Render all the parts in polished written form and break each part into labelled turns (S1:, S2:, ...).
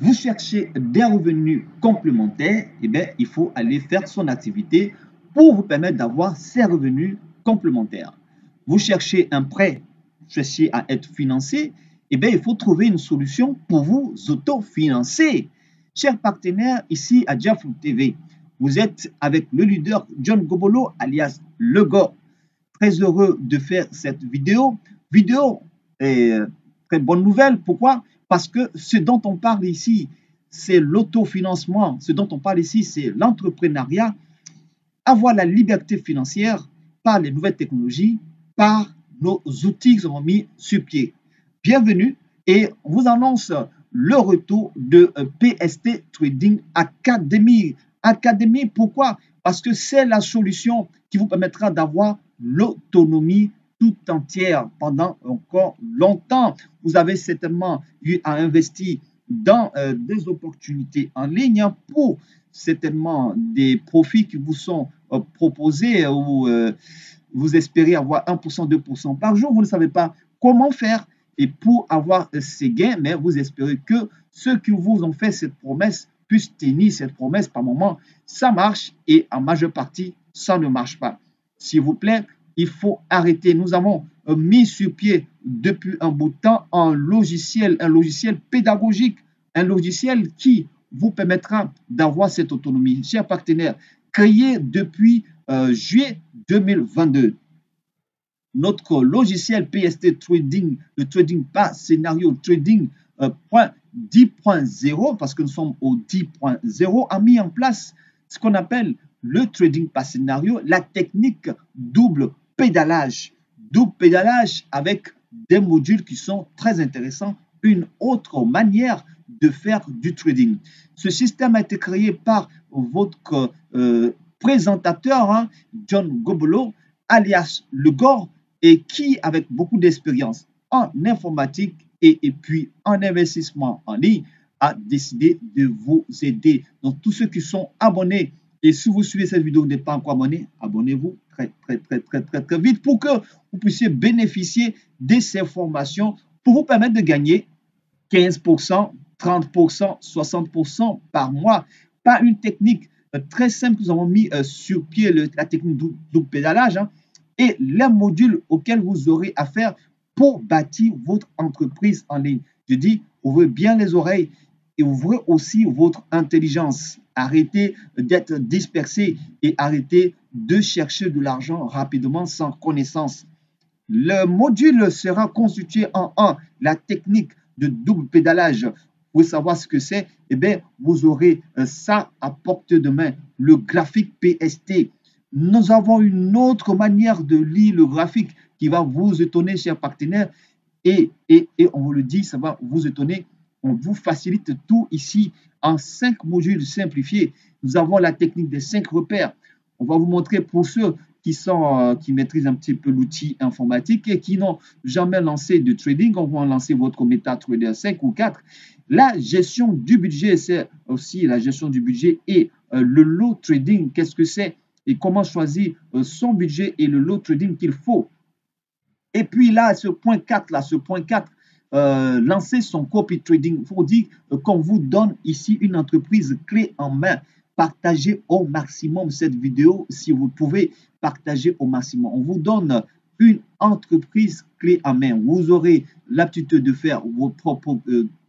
S1: Vous cherchez des revenus complémentaires, eh bien, il faut aller faire son activité pour vous permettre d'avoir ces revenus complémentaires. Vous cherchez un prêt, vous cherchez à être financé, eh bien, il faut trouver une solution pour vous autofinancer. Chers partenaires, ici à Diaflouk TV, vous êtes avec le leader John Gobolo, alias Le Go. Très heureux de faire cette vidéo. Vidéo est très bonne nouvelle. Pourquoi? Parce que ce dont on parle ici, c'est l'autofinancement. Ce dont on parle ici, c'est l'entrepreneuriat. Avoir la liberté financière par les nouvelles technologies, par nos outils qui sont mis sur pied. Bienvenue et on vous annonce le retour de PST Trading Academy. Academy, pourquoi? Parce que c'est la solution qui vous permettra d'avoir l'autonomie tout entière pendant encore longtemps. Vous avez certainement eu à investir dans des opportunités en ligne pour certainement des profits qui vous sont proposés ou vous espérez avoir 1%, 2% par jour. Vous ne savez pas comment faire et pour avoir ces gains, mais vous espérez que ceux qui vous ont fait cette promesse puissent tenir cette promesse. Par moment, ça marche et en majeure partie, ça ne marche pas. S'il vous plaît, il faut arrêter. Nous avons mis sur pied depuis un bout de temps un logiciel pédagogique, un logiciel qui vous permettra d'avoir cette autonomie. Chers partenaires, créé depuis juillet 2022. Notre logiciel PST Trading, le trading par scénario, trading 10.0, parce que nous sommes au 10.0, a mis en place ce qu'on appelle le trading par scénario, la technique double pédalage. Double pédalage avec des modules qui sont très intéressants, une autre manière de faire du trading. Ce système a été créé par votre présentateur, hein, John Gobolo, alias Le Gore, et qui, avec beaucoup d'expérience en informatique et puis en investissement en ligne, a décidé de vous aider. Donc, tous ceux qui sont abonnés, et si vous suivez cette vidéo, vous n'êtes pas encore abonné, abonnez-vous très vite pour que vous puissiez bénéficier de ces formations pour vous permettre de gagner 15%, 30%, 60% par mois par une technique très simple que nous avons mis sur pied, la technique double pédalage, hein, et les modules auxquels vous aurez affaire pour bâtir votre entreprise en ligne. Je dis, ouvrez bien les oreilles et ouvrez aussi votre intelligence. Arrêtez d'être dispersé et arrêtez de chercher de l'argent rapidement sans connaissance. Le module sera constitué en un, la technique de double pédalage. Vous pouvez savoir ce que c'est? Eh bien, vous aurez ça à portée de main, le graphique PST. Nous avons une autre manière de lire le graphique qui va vous étonner, chers partenaires. Et on vous le dit, ça va vous étonner. On vous facilite tout ici en 5 modules simplifiés. Nous avons la technique des 5 repères. On va vous montrer pour ceux qui maîtrisent un petit peu l'outil informatique et qui n'ont jamais lancé de trading. On va lancer votre MetaTrader 5 ou 4. La gestion du budget, c'est aussi la gestion du budget et le lot trading. Qu'est-ce que c'est et comment choisir son budget et le lot trading qu'il faut. Et puis là, ce point 4, lancer son copy trading. Il faut dire qu'on vous donne ici une entreprise clé en main. Partagez au maximum cette vidéo si vous pouvez partager au maximum. On vous donne une entreprise clé en main. Vous aurez l'aptitude de faire vos propres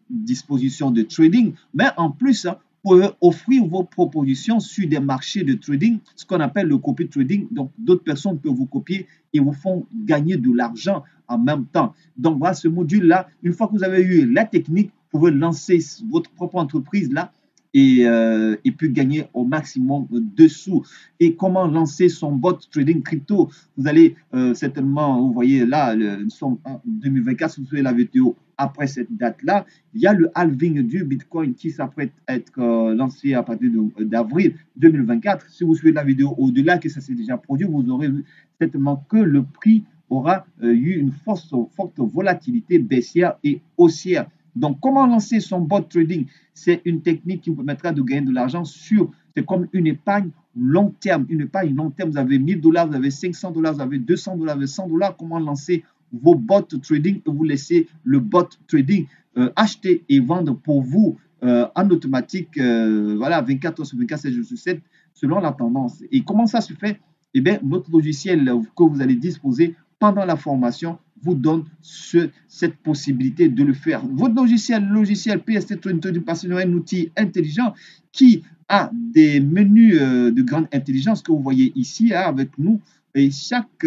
S1: dispositions de trading, mais en plus, vous pouvez offrir vos propositions sur des marchés de trading, ce qu'on appelle le copy trading. Donc, d'autres personnes peuvent vous copier et vous font gagner de l'argent en même temps. Donc, voilà ce module-là. Une fois que vous avez eu la technique, vous pouvez lancer votre propre entreprise là et puis gagner au maximum de sous. Et comment lancer son bot trading crypto? Vous allez certainement, vous voyez là, nous sommes en 2024, si vous suivez la vidéo après cette date-là, il y a le halving du Bitcoin qui s'apprête à être lancé à partir d'avril 2024. Si vous suivez la vidéo au-delà, que ça s'est déjà produit, vous aurez vu certainement que le prix aura eu une forte volatilité baissière et haussière. Donc, comment lancer son bot trading? C'est une technique qui vous permettra de gagner de l'argent c'est comme une épargne long terme. Une épargne long terme, vous avez 1000 $, vous avez 500 $, vous avez 200 $, vous avez 100 $. Comment lancer vos bots trading et vous laisser le bot trading acheter et vendre pour vous en automatique, voilà, 24 heures sur 24, 7 jours sur 7, selon la tendance. Et comment ça se fait? Eh bien, notre logiciel que vous allez disposer pendant la formation vous donne cette possibilité de le faire. Votre logiciel, le logiciel PST Trading Passion, est un outil intelligent qui a des menus de grande intelligence que vous voyez ici, hein, avec nous. Et chaque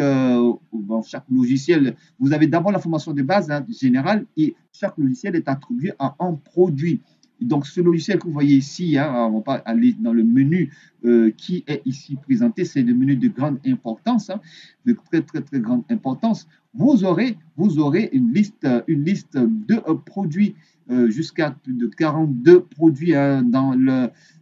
S1: logiciel, vous avez d'abord la formation de base, hein, générale, et chaque logiciel est attribué à un produit. Donc, ce logiciel que vous voyez ici, hein, on va pas aller dans le menu qui est ici présenté, c'est le menu de grande importance, hein, de très, très, très grande importance. Vous aurez une liste de produits, jusqu'à plus de 42 produits, hein, dans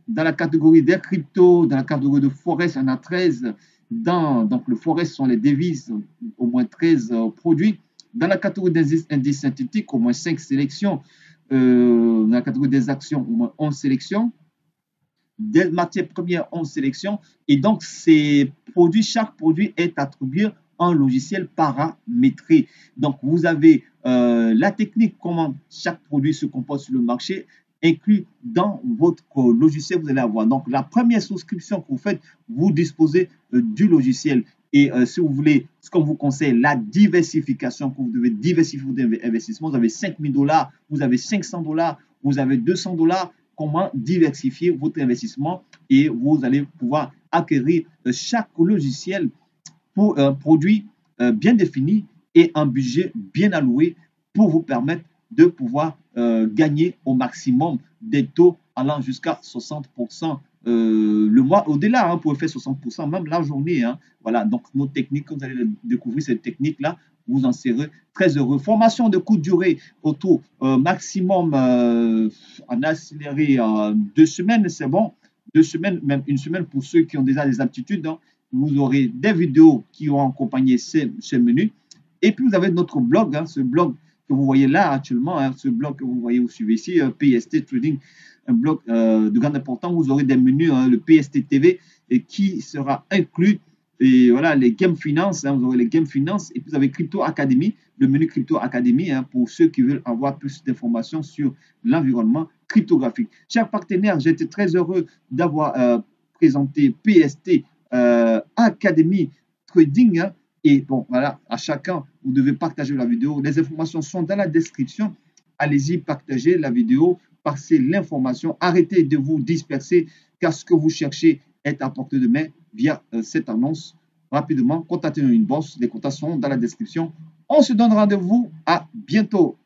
S1: la catégorie des cryptos, dans la catégorie de Forex, il y en a 13. Donc, le Forex sont les devises, au moins 13 produits. Dans la catégorie des indices synthétiques, au moins 5 sélections. Dans la catégorie des actions, au moins 11 sélections. Des matières premières, 11 sélections. Et donc, chaque produit est attribué un logiciel paramétré. Donc, vous avez la technique, comment chaque produit se comporte sur le marché, inclus dans votre logiciel, vous allez avoir. Donc, la première souscription que vous faites, vous disposez du logiciel. Et si vous voulez, ce qu'on vous conseille, la diversification, que vous devez diversifier vos investissements. Vous avez 5 000 $, vous avez 500 $, vous avez 200 $. Comment diversifier votre investissement et vous allez pouvoir acquérir chaque logiciel pour un produit bien défini et un budget bien alloué pour vous permettre de pouvoir gagner au maximum des taux allant jusqu'à 60%. Le mois au-delà, hein, vous pouvez faire 60% même la journée. Hein. Voilà, donc nos techniques, quand vous allez découvrir cette technique-là, vous en serez très heureux. Formation de courte durée autour maximum en accéléré 2 semaines, c'est bon. 2 semaines, même 1 semaine pour ceux qui ont déjà des aptitudes. Hein. Vous aurez des vidéos qui vont accompagner ces menus. Et puis, vous avez notre blog, hein, ce blog que vous voyez là actuellement, hein, ce blog que vous voyez, vous suivez ici, PST Trading, un blog de grande importance. Vous aurez des menus, hein, le PST TV, et qui sera inclus. Et voilà, les Game Finance, hein, vous aurez les Game Finance. Et puis, vous avez Crypto Academy, le menu Crypto Academy, hein, pour ceux qui veulent avoir plus d'informations sur l'environnement cryptographique. Chers partenaires, j'ai été très heureux d'avoir présenté PST Academy Trading. Hein, et bon, voilà, à chacun, vous devez partager la vidéo. Les informations sont dans la description. Allez-y, partagez la vidéo, passez l'information. Arrêtez de vous disperser, car ce que vous cherchez est à portée de main via cette annonce. Rapidement, contactez une boss. Les contacts sont dans la description. On se donne rendez-vous. À bientôt.